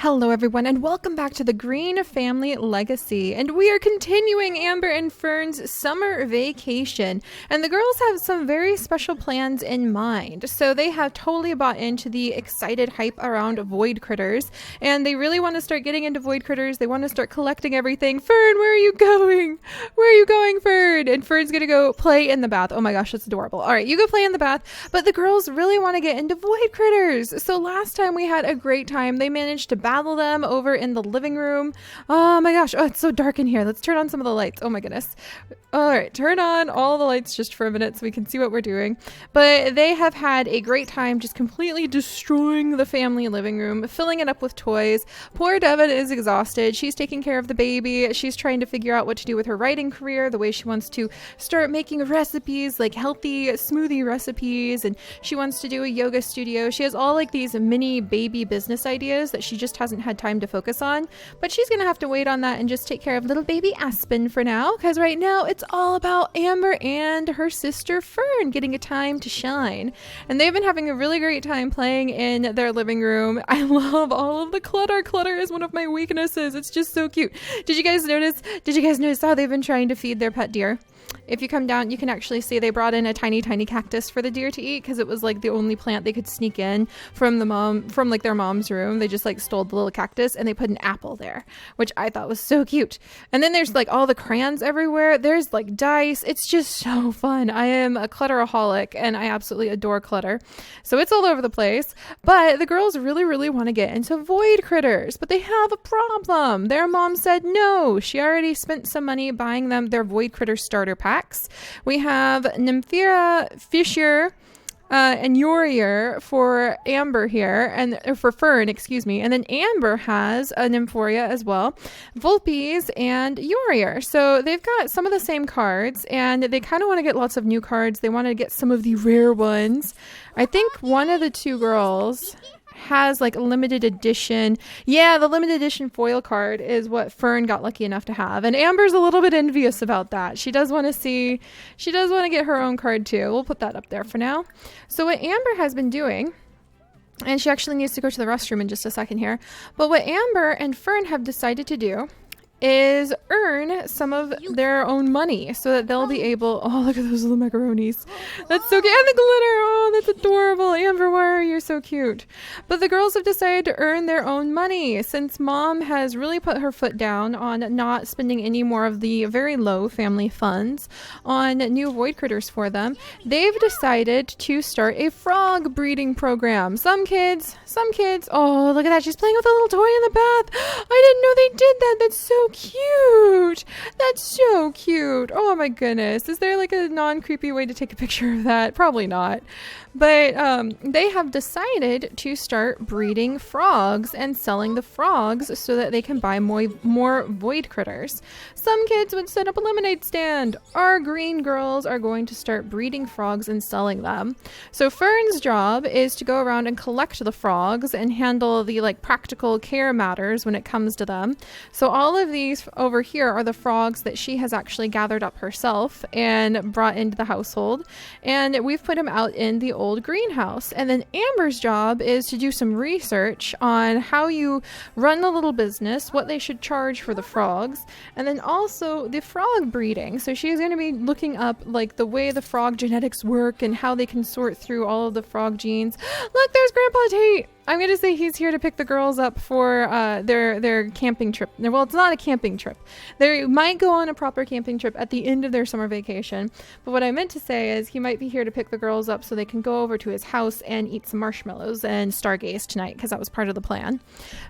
Hello everyone and welcome back to the Greene Family Legacy, and we are continuing Amber and Fern's summer vacation, and the girls have some very special plans in mind. So they have totally bought into the excited hype around Voidcritters, and they really want to start getting into Voidcritters. They want to start collecting everything. Fern, where are you going? Where are you going, Fern? And Fern's gonna go play in the bath. Oh my gosh, that's adorable. All right, you go play in the bath, but the girls really want to get into Voidcritters. So last time we had a great time. They managed to battle them over in the living room. Oh my gosh. Oh, it's so dark in here. Let's turn on some of the lights. Oh my goodness. All right, turn on all the lights just for a minute so we can see what we're doing. But they have had a great time just completely destroying the family living room, filling it up with toys. Poor Devin is exhausted. She's taking care of the baby. She's trying to figure out what to do with her writing career, the way she wants to start making recipes, like healthy smoothie recipes, and she wants to do a yoga studio. She has all like these mini baby business ideas that she just hasn't had time to focus on, but she's gonna have to wait on that and just take care of little baby Aspen for now, because right now it's all about Amber and her sister Fern getting a time to shine. And they've been having a really great time playing in their living room. I love all of the clutter. Clutter is one of my weaknesses. It's just so cute. Did you guys notice how they've been trying to feed their pet deer? If you come down, you can actually see they brought in a tiny cactus for the deer to eat, because it was like the only plant they could sneak in from like their mom's room. They just like stole the little cactus and they put an apple there, which I thought was so cute. And then there's like all the crayons everywhere. There's like dice. It's just so fun. I am a clutteraholic and I absolutely adore clutter. So it's all over the place. But the girls really want to get into Voidcritters, but they have a problem. Their mom said no. She already spent some money buying them their Voidcritter starter packs. We have Nymphera, Fisher, and Yorier for Amber here, and for Fern, excuse me. And then Amber has a Nymphoria as well, Vulpes, and Yorier. So they've got some of the same cards, and they kind of want to get lots of new cards. They want to get some of the rare ones. I think one of the two girls has like a limited edition. Yeah, the limited edition foil card is what Fern got lucky enough to have. And Amber's a little bit envious about that. She does want to get her own card too. We'll put that up there for now. So what Amber has been doing, and she actually needs to go to the restroom in just a second here, but what Amber and Fern have decided to do is earn some of their own money so that they'll be able... Oh, look at those little macaronis. That's so cute. And the glitter. Oh, that's adorable. Amber, why are you so cute? But the girls have decided to earn their own money since mom has really put her foot down on not spending any more of the very low family funds on new Voidcritters for them. They've decided to start a frog breeding program. Some kids... Oh, look at that. She's playing with a little toy in the bath. I didn't know they did that. That's so cute. That's so cute. Oh my goodness. Is there like a non-creepy way to take a picture of that? Probably not. But they have decided to start breeding frogs and selling the frogs so that they can buy more Voidcritters. Some kids would set up a lemonade stand. Our green girls are going to start breeding frogs and selling them. So Fern's job is to go around and collect the frogs and handle the like practical care matters when it comes to them. So all of these over here are the frogs that she has actually gathered up herself and brought into the household. And we've put them out in the old greenhouse. And then Amber's job is to do some research on how you run the little business, what they should charge for the frogs, and then also the frog breeding. So she's going to be looking up like the way the frog genetics work and how they can sort through all of the frog genes. Look, there's Grandpa Tate. I'm going to say he's here to pick the girls up for their camping trip. Well, it's not a camping trip. They might go on a proper camping trip at the end of their summer vacation. But what I meant to say is he might be here to pick the girls up so they can go over to his house and eat some marshmallows and stargaze tonight, because that was part of the plan.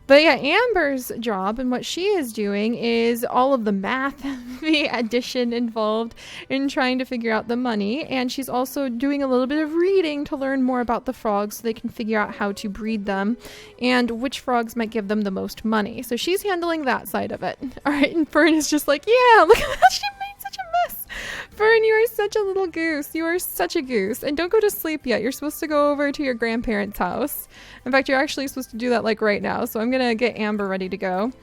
But yeah, Amber's job and what she is doing is all of the math, the addition involved in trying to figure out the money. And she's also doing a little bit of reading to learn more about the frogs so they can figure out how to breed them and which frogs might give them the most money. So she's handling that side of it. All right, and Fern is just like, yeah, look at that. She made such a mess. Fern, you are such a little goose. You are such a goose. And don't go to sleep yet. You're supposed to go over to your grandparents' house. In fact, you're actually supposed to do that like right now. So I'm going to get Amber ready to go.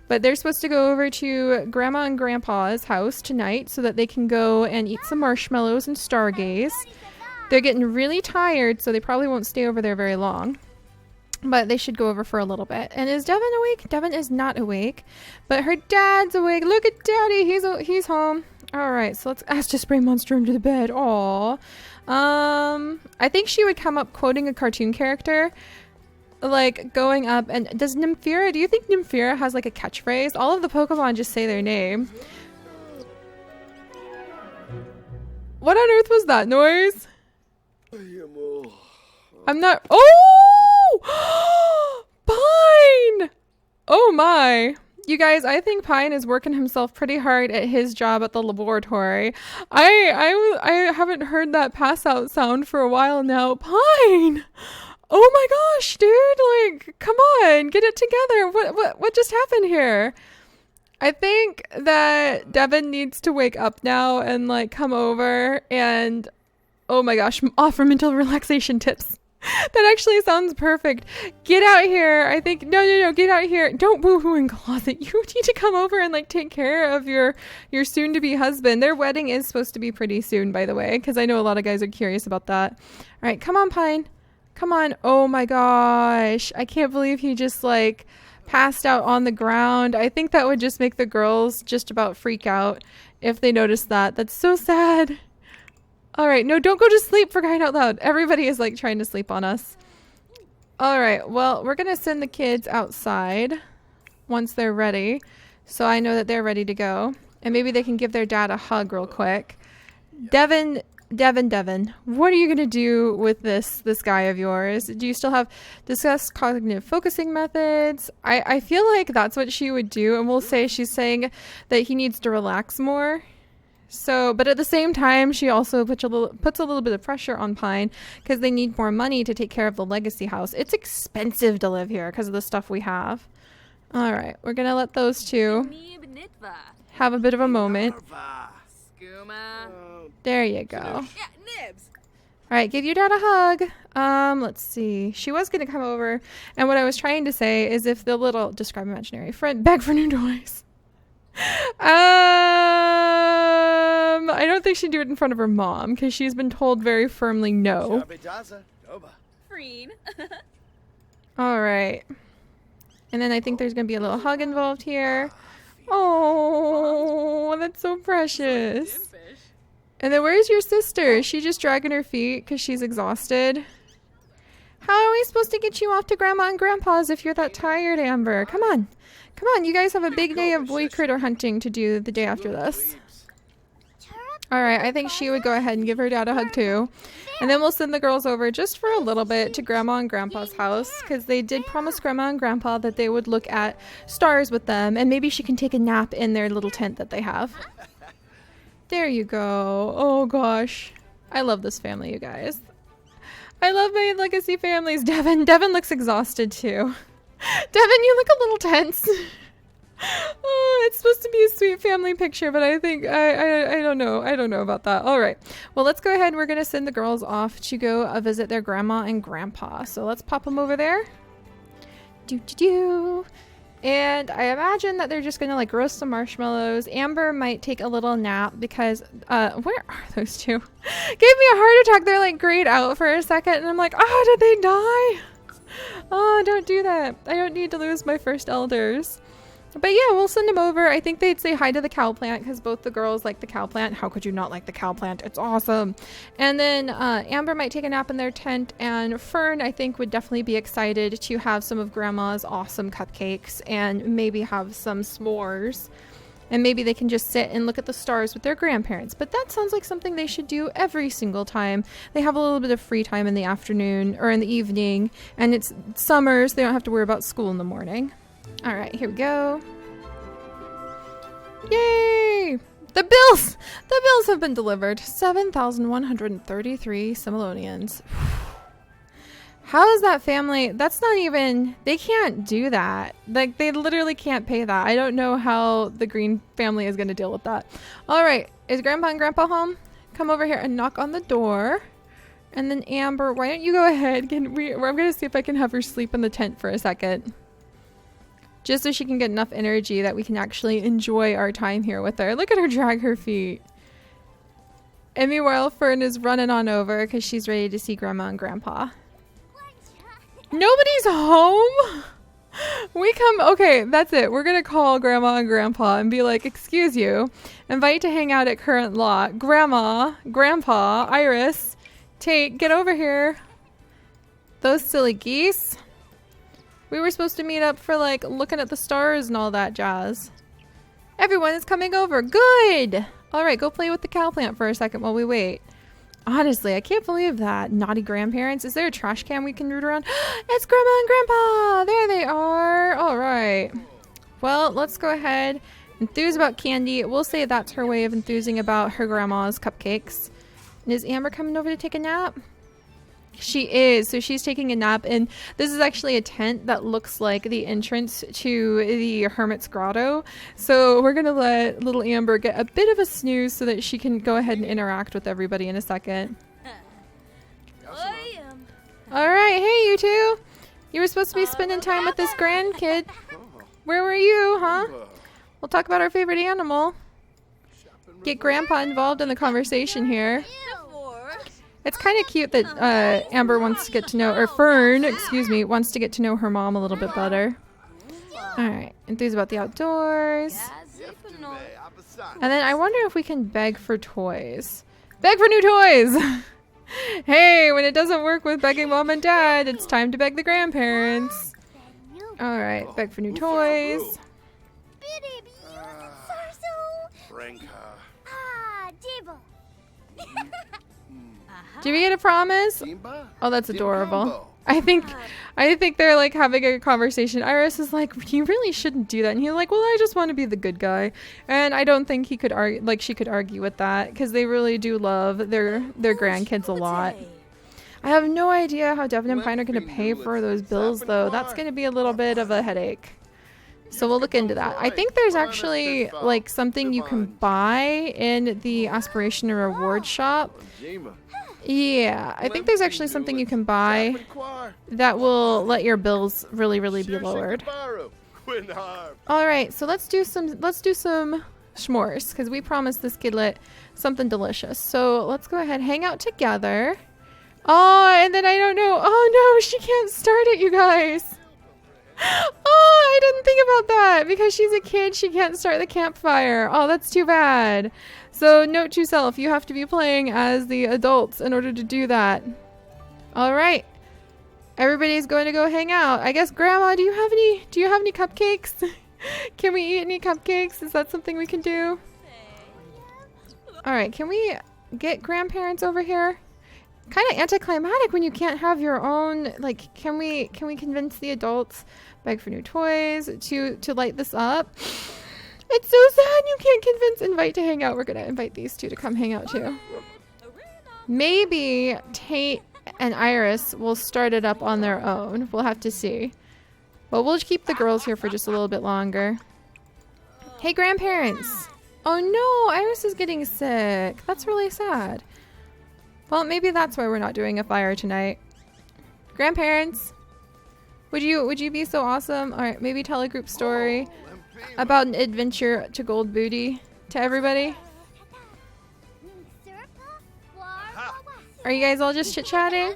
But they're supposed to go over to Grandma and Grandpa's house tonight so that they can go and eat some marshmallows and stargaze. They're getting really tired, so they probably won't stay over there very long. But they should go over for a little bit. And is Devin awake? Devin is not awake, but her dad's awake. Look at Daddy. He's home. All right, so let's ask to spray Monster under the bed. Aw. I think she would come up quoting a cartoon character, like going up. And does Nymphira? Do you think Nymphira has like a catchphrase? All of the Pokemon just say their name. What on earth was that noise? I'm not. Oh! Pine! Oh my. You guys, I think Pine is working himself pretty hard at his job at the laboratory. I haven't heard that pass out sound for a while now. Pine! Oh my gosh, dude. Like, come on. Get it together. What just happened here? I think that Devin needs to wake up now and like come over and, oh my gosh, offer mental relaxation tips. That actually sounds perfect. Get out here. I think, no, get out here. Don't boo-hoo in closet. You need to come over and like take care of your soon-to-be husband. Their wedding is supposed to be pretty soon, by the way, because I know a lot of guys are curious about that. All right, come on, Pine. Come on. Oh my gosh. I can't believe he just like passed out on the ground. I think that would just make the girls just about freak out if they noticed that. That's so sad. All right, no, don't go to sleep, for crying out loud. Everybody is like trying to sleep on us. All right, well, we're gonna send the kids outside once they're ready, so I know that they're ready to go, and maybe they can give their dad a hug real quick. Devin, what are you gonna do with this guy of yours? Do you still have discuss cognitive focusing methods? I feel like that's what she would do, and we'll say she's saying that he needs to relax more. So, but at the same time, she also puts a little bit of pressure on Pine because they need more money to take care of the legacy house. It's expensive to live here because of the stuff we have. All right, we're going to let those two have a bit of a moment. There you go. All right, give your dad a hug. Let's see. She was going to come over, and what I was trying to say is if the little, describe imaginary friend, beg for new toys. I don't think she'd do it in front of her mom because she's been told very firmly no. All right. And then I think there's going to be a little hug involved here. Oh, that's so precious. And then where's your sister? Is she just dragging her feet because she's exhausted? How are we supposed to get you off to Grandma and Grandpa's if you're that tired, Amber? Come on. Come on, you guys have a big day of Voidcritter hunting to do the day after this. Alright, I think she would go ahead and give her dad a hug too. And then we'll send the girls over just for a little bit to Grandma and Grandpa's house because they did promise Grandma and Grandpa that they would look at stars with them and maybe she can take a nap in their little tent that they have. There you go. Oh gosh. I love this family, you guys. I love my legacy families. Devin looks exhausted too. Devin, you look a little tense. Oh, it's supposed to be a sweet family picture, but I think I don't know. I don't know about that. All right. Well, let's go ahead. We're going to send the girls off to go visit their grandma and grandpa. So let's pop them over there. And I imagine that they're just going to like roast some marshmallows. Amber might take a little nap because where are those two? Gave me a heart attack. They're like grayed out for a second and I'm like, oh, did they die? Oh, don't do that. I don't need to lose my first elders. But yeah, we'll send them over. I think they'd say hi to the cow plant because both the girls like the cow plant. How could you not like the cow plant? It's awesome. And then Amber might take a nap in their tent, and Fern, I think, would definitely be excited to have some of Grandma's awesome cupcakes and maybe have some s'mores. And maybe they can just sit and look at the stars with their grandparents. But that sounds like something they should do every single time they have a little bit of free time in the afternoon or in the evening. And it's summers. They don't have to worry about school in the morning. All right, here we go. Yay! The bills! The bills have been delivered. 7,133 simoleons. How is that family? That's not even... They can't do that. Like, they literally can't pay that. I don't know how the Greene family is going to deal with that. All right. Is Grandpa and Grandpa home? Come over here and knock on the door. And then Amber, why don't you go ahead? I'm going to see if I can have her sleep in the tent for a second. Just so she can get enough energy that we can actually enjoy our time here with her. Look at her drag her feet. And meanwhile, Fern is running on over because she's ready to see Grandma and Grandpa. Nobody's home? Okay, that's it. We're gonna call Grandma and Grandpa and be like, excuse you, invite to hang out at current lot. Grandma, Grandpa, Iris, Tate, get over here. Those silly geese. We were supposed to meet up for like looking at the stars and all that jazz. Everyone is coming over. Good! Alright, go play with the cow plant for a second while we wait. Honestly, I can't believe that. Naughty grandparents. Is there a trash can we can root around? It's Grandma and Grandpa! There they are! Alright. Well, let's go ahead. Enthuse about candy. We'll say that's her way of enthusing about her grandma's cupcakes. And is Amber coming over to take a nap? She is. So she's taking a nap, and this is actually a tent that looks like the entrance to the Hermit's Grotto. So we're gonna let little Amber get a bit of a snooze so that she can go ahead and interact with everybody in a second. Alright, hey you two! You were supposed to be spending time with this grandkid. Where were you, huh? We'll talk about our favorite animal. Get Grandpa involved in the conversation here. It's kind of cute that Amber wants to get to know, or Fern, excuse me, wants to get to know her mom a little bit better. Alright, enthused about the outdoors. And then I wonder if we can beg for toys. Beg for new toys! Hey, when it doesn't work with begging mom and dad, it's time to beg the grandparents. Alright, beg for new toys. Did we get a promise? Oh, that's adorable. I think they're like having a conversation. Iris is like, you really shouldn't do that. And he's like, well, I just want to be the good guy. And I don't think he could argue, like she could argue with that, because they really do love their grandkids a lot. I have no idea how Devin and Pine are going to pay for those bills, though. That's going to be a little bit of a headache. So we'll look into that. I think there's actually like something you can buy in the aspiration and reward shop. Yeah, I think there's actually something you can buy that will let your bills really be lowered. All right, so let's do some s'mores, because we promised this kidlet something delicious. So let's go ahead, hang out together. Oh, and then I don't know. Oh no, she can't start it, you guys. Oh, I didn't think about that. Because she's a kid, she can't start the campfire. Oh, that's too bad. So note to self, you have to be playing as the adults in order to do that. All right. Everybody's going to go hang out. I guess Grandma, do you have any cupcakes? Can we eat any cupcakes? Is that something we can do? All right, can we get grandparents over here? Kind of anticlimactic when you can't have your own, like, can we convince the adults, beg for new toys, to light this up? It's so sad you can't convince invite to hang out. We're gonna invite these two to come hang out too. Maybe Tate and Iris will start it up on their own. We'll have to see. But we'll keep the girls here for just a little bit longer. Hey grandparents! Oh no, Iris is getting sick. That's really sad. Well, maybe that's why we're not doing a fire tonight. Grandparents, would you be so awesome? All right, maybe tell a group story about an adventure to Gold Booty to everybody. Are you guys all just chit-chatting?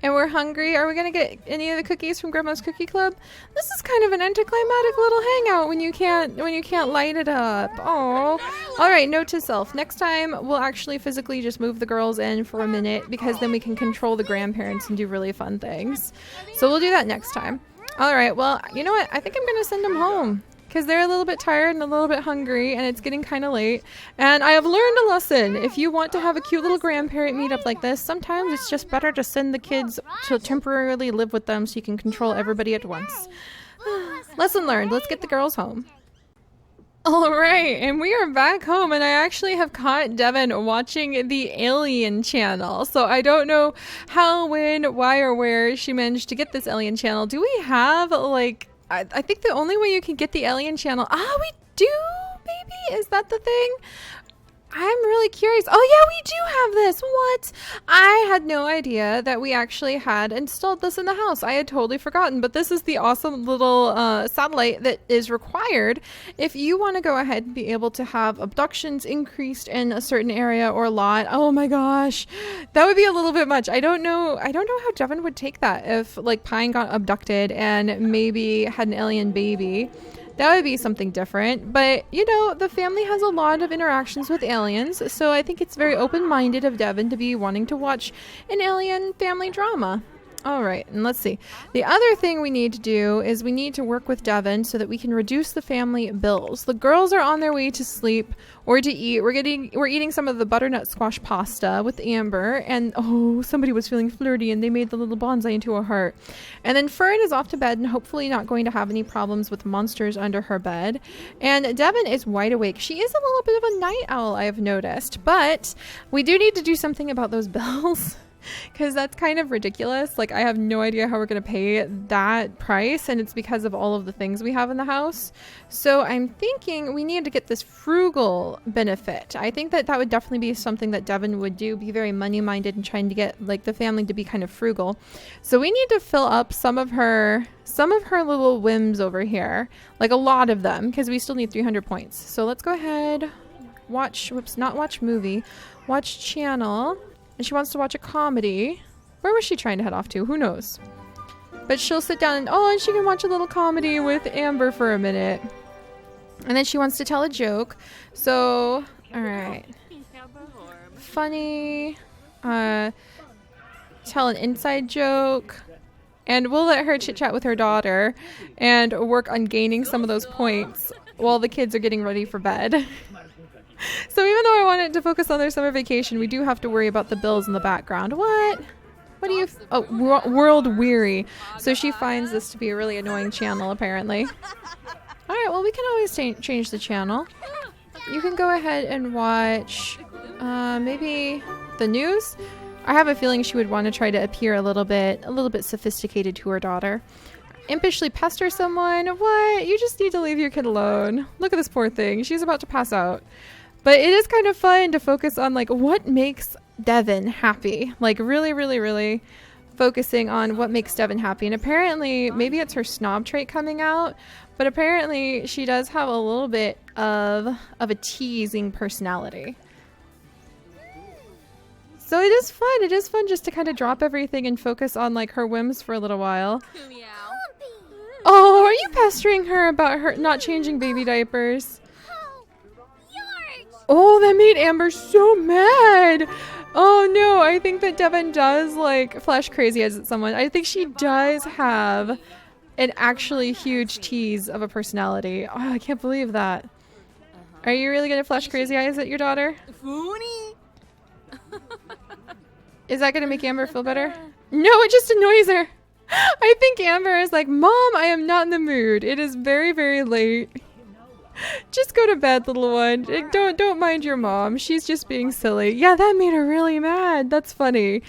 And we're hungry. Are we gonna get any of the cookies from Grandma's Cookie Club? This is kind of an anticlimactic little hangout when you can't light it up. Oh. All right, note to self. Next time we'll actually physically just move the girls in for a minute, because then we can control the grandparents and do really fun things. So we'll do that next time. All right. Well, you know what? I think I'm gonna send them home, because they're a little bit tired and a little bit hungry, and it's getting kind of late. And I have learned a lesson. If you want to have a cute little grandparent meetup like this, sometimes it's just better to send the kids to temporarily live with them so you can control everybody at once. Lesson learned. Let's get the girls home. All right, and we are back home, and I actually have caught Devin watching the Alien channel. So I don't know how, when, why, or where she managed to get this Alien channel. Do we have, like... I think the only way you can get the Alien channel... Ah, we do, maybe? Is that the thing? I'm really curious. Oh yeah, we do have this. What? I had no idea that we actually had installed this in the house. I had totally forgotten, but this is the awesome little satellite that is required if you want to go ahead and be able to have abductions increased in a certain area or lot. Oh my gosh, that would be a little bit much. I don't know how Devin would take that if like Pine got abducted and maybe had an alien baby. That would be something different, but you know, the family has a lot of interactions with aliens, so I think it's very open-minded of Devin to be wanting to watch an alien family drama. All right, and let's see. The other thing we need to do is we need to work with Devin so that we can reduce the family bills. The girls are on their way to sleep or to eat. We're eating some of the butternut squash pasta with Amber, and oh, somebody was feeling flirty and they made the little bonsai into a heart. And then Fern is off to bed and hopefully not going to have any problems with monsters under her bed. And Devin is wide awake. She is a little bit of a night owl, I have noticed, but we do need to do something about those bills. Because that's kind of ridiculous. Like, I have no idea how we're going to pay that price, and it's because of all of the things we have in the house. So I'm thinking we need to get this frugal benefit. I think that would definitely be something that Devin would do, be very money-minded and trying to get like the family to be kind of frugal. So we need to fill up some of her little whims over here, like a lot of them, because we still need 300 points. So let's go ahead, watch channel. And she wants to watch a comedy. Where was she trying to head off to? Who knows? But she'll sit down and she can watch a little comedy with Amber for a minute. And then she wants to tell a joke. So, alright. Funny. Tell an inside joke. And we'll let her chit chat with her daughter and work on gaining some of those points while the kids are getting ready for bed. So even though I wanted to focus on their summer vacation, we do have to worry about the bills in the background. What do you... Oh, world weary. So she finds this to be a really annoying channel, apparently. Alright, well, we can always change the channel. You can go ahead and watch maybe the news. I have a feeling she would want to try to appear a little bit sophisticated to her daughter. Impishly pester someone. What? You just need to leave your kid alone. Look at this poor thing. She's about to pass out. But it is kind of fun to focus on like what makes Devin happy. Like really, really, really focusing on what makes Devin happy. And apparently, maybe it's her snob trait coming out, but apparently she does have a little bit of a teasing personality. So it is fun. It is fun just to kind of drop everything and focus on like her whims for a little while. Oh, are you pestering her about her not changing baby diapers? Oh, that made Amber so mad. Oh no, I think that Devin does like flash crazy eyes at someone. I think she does have an actually huge tease of a personality. Oh, I can't believe that. Are you really gonna flash crazy eyes at your daughter? Is that gonna make Amber feel better? No, it just annoys her. I think Amber is like, Mom, I am not in the mood. It is very, very late. Just go to bed, little one. Don't mind your mom. She's just being silly. Yeah, that made her really mad. That's funny.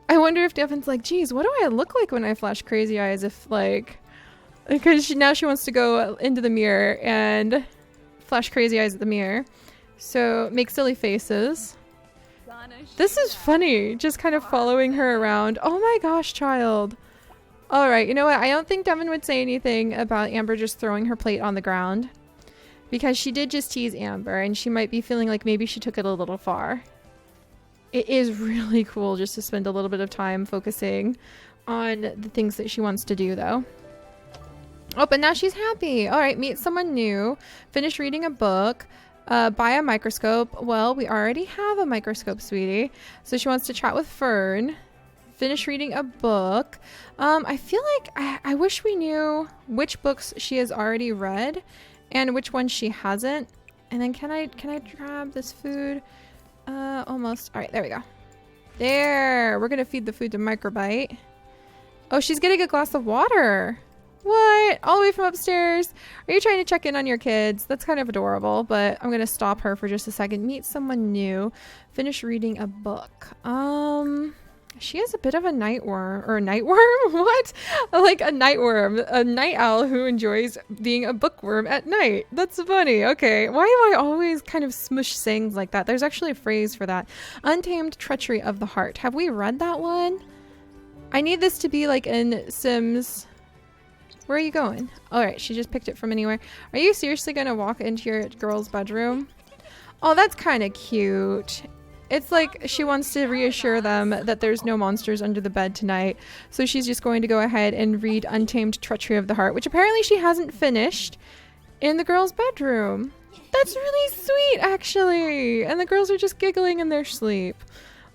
I wonder if Devin's like, geez, what do I look like when I flash crazy eyes? If like, because now she wants to go into the mirror and flash crazy eyes at the mirror. So make silly faces. This is funny. Just kind of following her around. Oh my gosh, child. All right, you know what? I don't think Devin would say anything about Amber just throwing her plate on the ground. Because she did just tease Amber, and she might be feeling like maybe she took it a little far. It is really cool just to spend a little bit of time focusing on the things that she wants to do, though. Oh, but now she's happy. All right, meet someone new. Finish reading a book. Buy a microscope. Well, we already have a microscope, sweetie. So she wants to chat with Fern. Finish reading a book. I feel like I wish we knew which books she has already read and which ones she hasn't. And then can I grab this food? Almost. All right, there we go. There. We're gonna feed the food to Microbite. Oh, she's getting a glass of water. What? All the way from upstairs? Are you trying to check in on your kids? That's kind of adorable, but I'm gonna stop her for just a second. Meet someone new. Finish reading a book. She is a bit of a nightworm, or a nightworm? What? Like a nightworm, a night owl who enjoys being a bookworm at night. That's funny. Okay, why do I always kind of smush sayings like that? There's actually a phrase for that. Untamed treachery of the heart. Have we read that one? I need this to be like in Sims. Where are you going? All right, she just picked it from anywhere. Are you seriously gonna walk into your girl's bedroom? Oh, that's kind of cute. It's like she wants to reassure them that there's no monsters under the bed tonight. So she's just going to go ahead and read Untamed Treachery of the Heart, which apparently she hasn't finished, in the girl's bedroom. That's really sweet, actually. And the girls are just giggling in their sleep.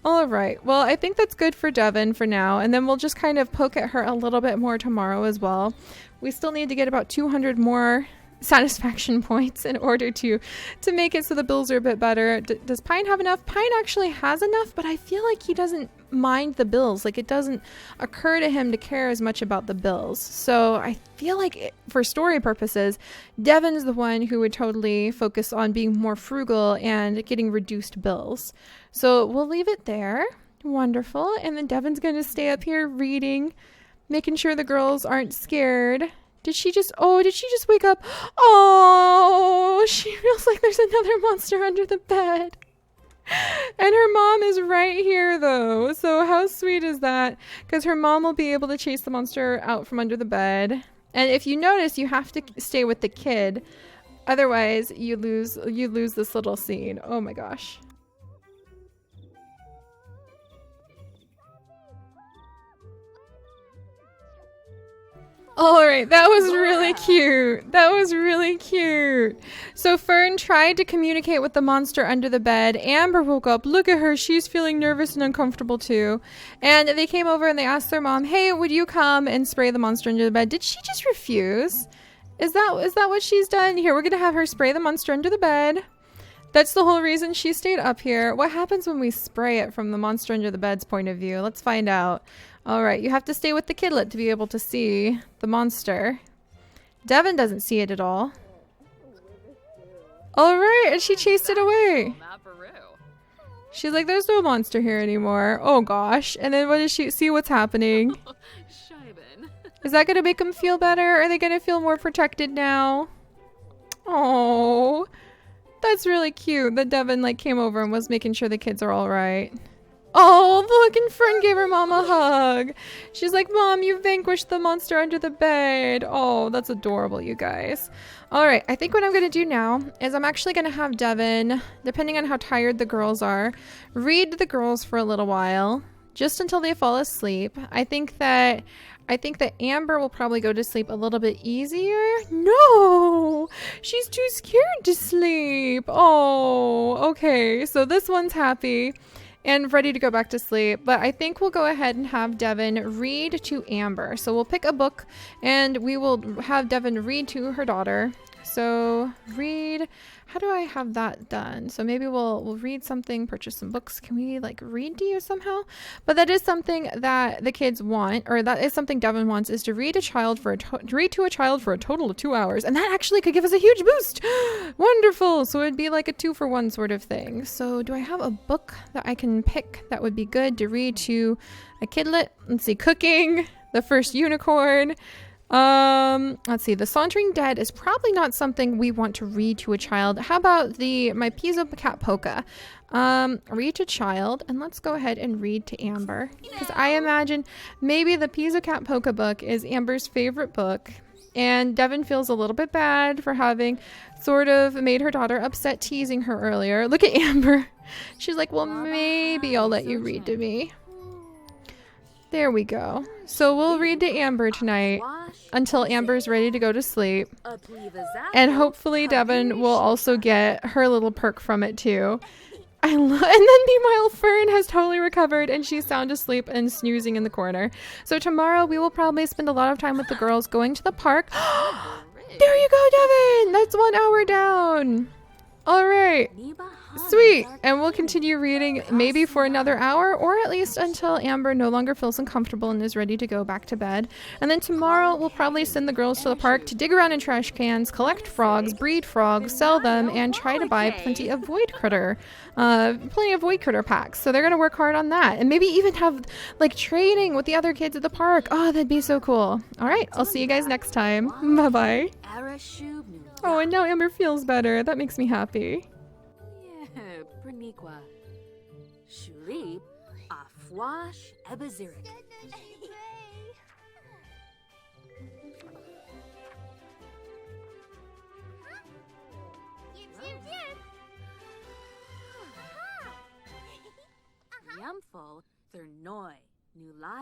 All right. Well, I think that's good for Devin for now. And then we'll just kind of poke at her a little bit more tomorrow as well. We still need to get about 200 more satisfaction points in order to make it so the bills are a bit better. Does Pine have enough? Pine actually has enough, but I feel like he doesn't mind the bills. Like, it doesn't occur to him to care as much about the bills. So I feel like for story purposes, Devin's the one who would totally focus on being more frugal and getting reduced bills. So we'll leave it there. Wonderful. And then Devin's going to stay up here reading, making sure the girls aren't scared. Did she just wake up? Oh, she feels like there's another monster under the bed. And her mom is right here, though. So how sweet is that? Because her mom will be able to chase the monster out from under the bed. And if you notice, you have to stay with the kid. Otherwise, you lose this little scene. Oh my gosh. All right, that was really cute. That was really cute. So Fern tried to communicate with the monster under the bed. Amber woke up. Look at her. She's feeling nervous and uncomfortable too. And they came over and they asked their mom, hey, would you come and spray the monster under the bed? Did she just refuse? Is that what she's done? Here, we're going to have her spray the monster under the bed. That's the whole reason she stayed up here. What happens when we spray it from the monster under the bed's point of view? Let's find out. All right, you have to stay with the kidlet to be able to see the monster. Devin doesn't see it at all. All right, and she chased it away. She's like, there's no monster here anymore. Oh gosh. And then what does she see? What's happening? Is that going to make them feel better? Are they going to feel more protected now? Oh, that's really cute that Devin like came over and was making sure the kids are all right. Oh, look, and Fern gave her mom a hug. She's like, Mom, you vanquished the monster under the bed. Oh, that's adorable, you guys. All right, I think what I'm going to do now is I'm actually going to have Devin, depending on how tired the girls are, read the girls for a little while, just until they fall asleep. I think that Amber will probably go to sleep a little bit easier. No, she's too scared to sleep. Oh, okay. So this one's happy and ready to go back to sleep. But I think we'll go ahead and have Devin read to Amber. So we'll pick a book and we will have Devin read to her daughter. So read, how do I have that done? So maybe we'll read something, purchase some books. Can we like read to you somehow? But that is something that the kids want, or that is something Devin wants, is to read to a child for a total of 2 hours. And that actually could give us a huge boost. Wonderful. So it'd be like a 2-for-1 sort of thing. So do I have a book that I can pick that would be good to read to a kidlet? Let's see, Cooking, The First Unicorn. Let's see, The Sauntering Dead is probably not something we want to read to a child. How about My Pizzo Cat Polka? Read to child, and let's go ahead and read to Amber, because I imagine maybe the Pizzo Cat Polka book is Amber's favorite book, and Devin feels a little bit bad for having sort of made her daughter upset teasing her earlier. Look at Amber. She's like, well, maybe I'll let you read to me. There we go. So we'll read to Amber tonight until Amber's ready to go to sleep. And hopefully Devin will also get her little perk from it too. And then meanwhile, Fern has totally recovered and she's sound asleep and snoozing in the corner. So tomorrow we will probably spend a lot of time with the girls going to the park. There you go, Devin! That's 1 hour down. All right. Sweet! And we'll continue reading maybe for another hour, or at least until Amber no longer feels uncomfortable and is ready to go back to bed. And then tomorrow we'll probably send the girls to the park to dig around in trash cans, collect frogs, breed frogs, sell them, and try to buy plenty of void critter packs. So they're going to work hard on that. And maybe even have like training with the other kids at the park. Oh, that'd be so cool. All right, I'll see you guys next time. Bye-bye. Oh, and now Amber feels better. That makes me happy. Perniqua. Shulip, Afwash, Ebazirik. Yumful, Thernoi, Nulad.